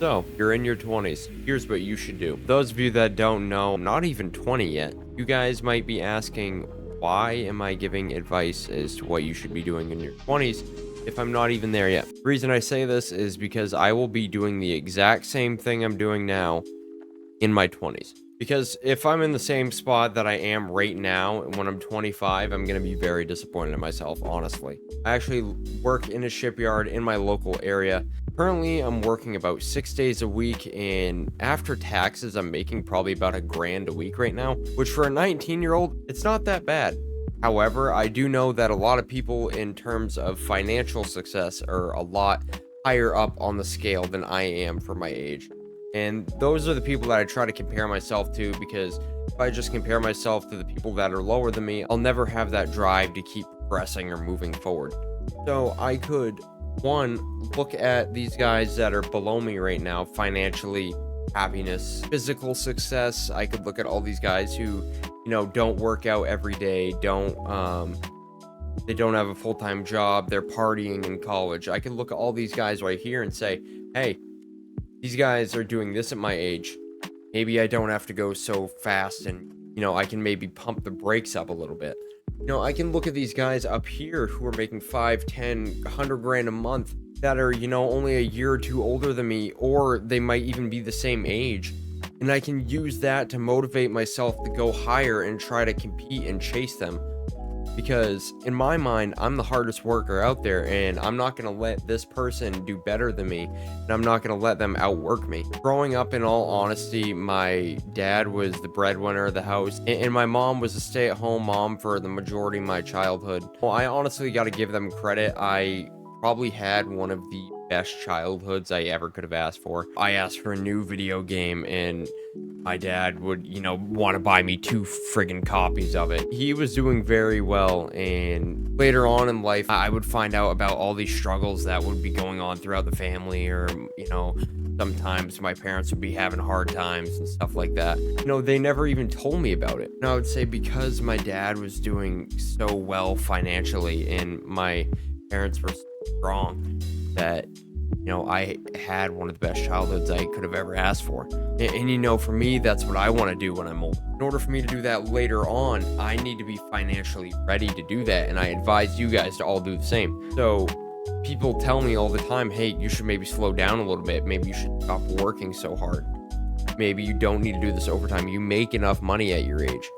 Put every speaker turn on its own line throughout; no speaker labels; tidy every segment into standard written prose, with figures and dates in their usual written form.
So, you're in your 20s. Here's what you should do. Those of you that don't know, I'm not even 20 yet. You guys might be asking, why am I giving advice as to what you should be doing in your 20s if I'm not even there yet? The reason I say this is because I will be doing the exact same thing I'm doing now in my 20s. Because if I'm in the same spot that I am right now when I'm 25, I'm going to be very disappointed in myself, honestly. I actually work in a shipyard in my local area. Currently, I'm working about 6 days a week, and after taxes, I'm making probably about $1,000 a week right now, which for a 19-year-old, it's not that bad. However, I do know that a lot of people in terms of financial success are a lot higher up on the scale than I am for my age. And those are the people that I try to compare myself to, because if I just compare myself to the people that are lower than me, I'll never have that drive to keep progressing or moving forward. So I could, one, look at these guys that are below me right now, financially, happiness, physical success. I could look at all these guys who, don't work out every day, they don't have a full-time job, they're partying in college. I could look at all these guys right here and say, hey, these guys are doing this at my age. Maybe I don't have to go so fast, and, I can maybe pump the brakes up a little bit. I can look at these guys up here who are making 5, 10, 100 grand a month that are, only a year or two older than me, or they might even be the same age. And I can use that to motivate myself to go higher and try to compete and chase them. Because in my mind, I'm the hardest worker out there, and I'm not going to let this person do better than me, and I'm not going to let them outwork me. Growing up, in all honesty, my dad was the breadwinner of the house, and my mom was a stay-at-home mom for the majority of my childhood. Well, I honestly got to give them credit. I probably had one of the best childhoods I ever could have asked for. I asked for a new video game, and my dad would, want to buy me 2 friggin' copies of it. He was doing very well, and later on in life, I would find out about all these struggles that would be going on throughout the family, or, sometimes my parents would be having hard times and stuff like that. They never even told me about it. And I would say because my dad was doing so well financially, and my parents were strong, that I had one of the best childhoods I could have ever asked for. And for me, that's what I want to do when I'm old. In order for me to do that later on, I need to be financially ready to do that, and I advise you guys to all do the same. So people tell me all the time, hey, you should maybe slow down a little bit. Maybe you should stop working so hard. Maybe you don't need to do this overtime. You make enough money at your age.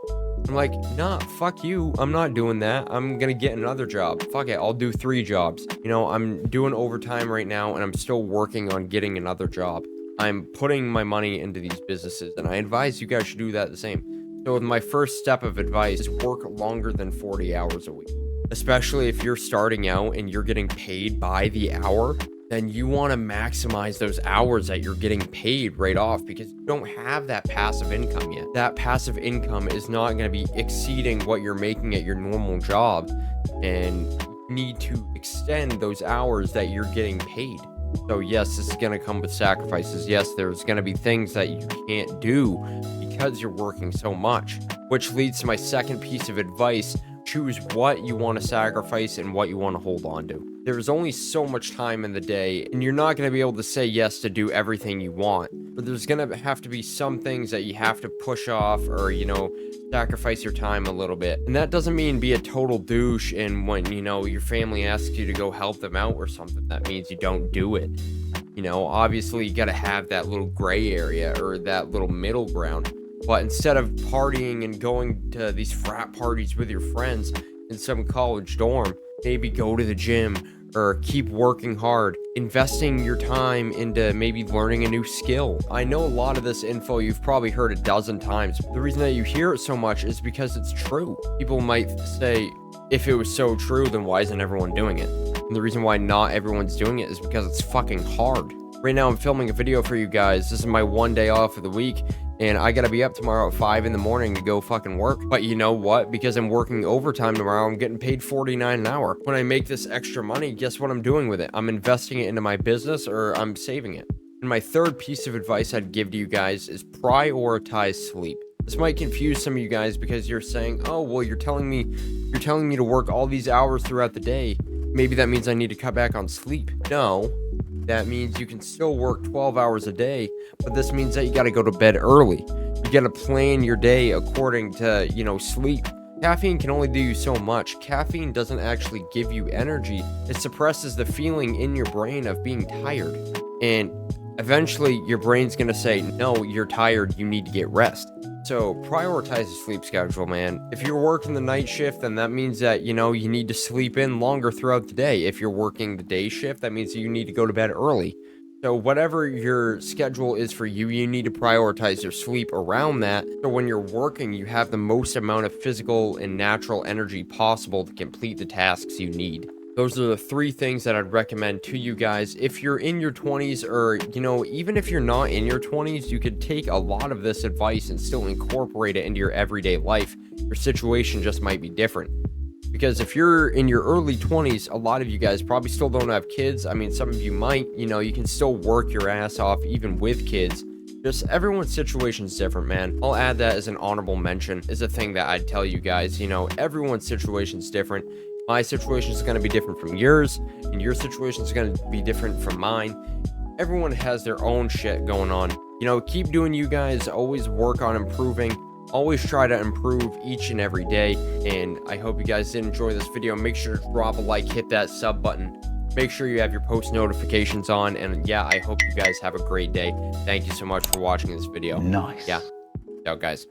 I'm like, nah, fuck you. I'm not doing that. I'm gonna get another job. Fuck it, I'll do 3 jobs. I'm doing overtime right now, and I'm still working on getting another job. I'm putting my money into these businesses, and I advise you guys should do that the same. So my first step of advice is work longer than 40 hours a week. Especially if you're starting out and you're getting paid by the hour, then you want to maximize those hours that you're getting paid right off, because you don't have that passive income yet. That passive income is not going to be exceeding what you're making at your normal job, and you need to extend those hours that you're getting paid. So yes, this is going to come with sacrifices. Yes, there's going to be things that you can't do because you're working so much, which leads to my second piece of advice. Choose what you want to sacrifice and what you want to hold on to. There's only so much time in the day, and you're not going to be able to say yes to do everything you want. But there's going to have to be some things that you have to push off, or, sacrifice your time a little bit. And that doesn't mean be a total douche, and when, your family asks you to go help them out or something, that means you don't do it. Obviously you got to have that little gray area, or that little middle ground. But instead of partying and going to these frat parties with your friends in some college dorm, maybe go to the gym, or keep working hard, investing your time into maybe learning a new skill. I know a lot of this info you've probably heard a dozen times. The reason that you hear it so much is because it's true. People might say, if it was so true, then why isn't everyone doing it? And the reason why not everyone's doing it is because it's fucking hard. Right now I'm filming a video for you guys. This is my one day off of the week, and I gotta be up tomorrow at 5 in the morning to go fucking work. But you know what? Because I'm working overtime tomorrow, I'm getting paid $49 an hour. When I make this extra money, guess what I'm doing with it? I'm investing it into my business, or I'm saving it. And my third piece of advice I'd give to you guys is prioritize sleep. This might confuse some of you guys, because you're saying, oh, well, you're telling me to work all these hours throughout the day. Maybe that means I need to cut back on sleep. No. that means you can still work 12 hours a day, but this means that you got to go to bed early. You got to plan your day according to, sleep. Caffeine can only do you so much. Caffeine doesn't actually give you energy. It suppresses the feeling in your brain of being tired. And eventually your brain's going to say, no, you're tired. You need to get rest. So prioritize the sleep schedule, man. If you're working the night shift, then that means that, you need to sleep in longer throughout the day. If you're working the day shift, that means you need to go to bed early. So whatever your schedule is for you, you need to prioritize your sleep around that. So when you're working, you have the most amount of physical and natural energy possible to complete the tasks you need. Those are the 3 things that I'd recommend to you guys. If you're in your 20s, or, even if you're not in your 20s, you could take a lot of this advice and still incorporate it into your everyday life. Your situation just might be different. Because if you're in your early 20s, a lot of you guys probably still don't have kids. I mean, some of you might, you can still work your ass off even with kids. Just everyone's situation is different, man. I'll add that as an honorable mention, is a thing that I'd tell you guys. Everyone's situation is different. My situation is going to be different from yours, and your situation is going to be different from mine. Everyone has their own shit going on. Keep doing you guys. Always work on improving. Always try to improve each and every day. And I hope you guys did enjoy this video. Make sure to drop a like, hit that sub button. Make sure you have your post notifications on. And yeah, I hope you guys have a great day. Thank you so much for watching this video.
Nice.
Yeah. Ciao, guys.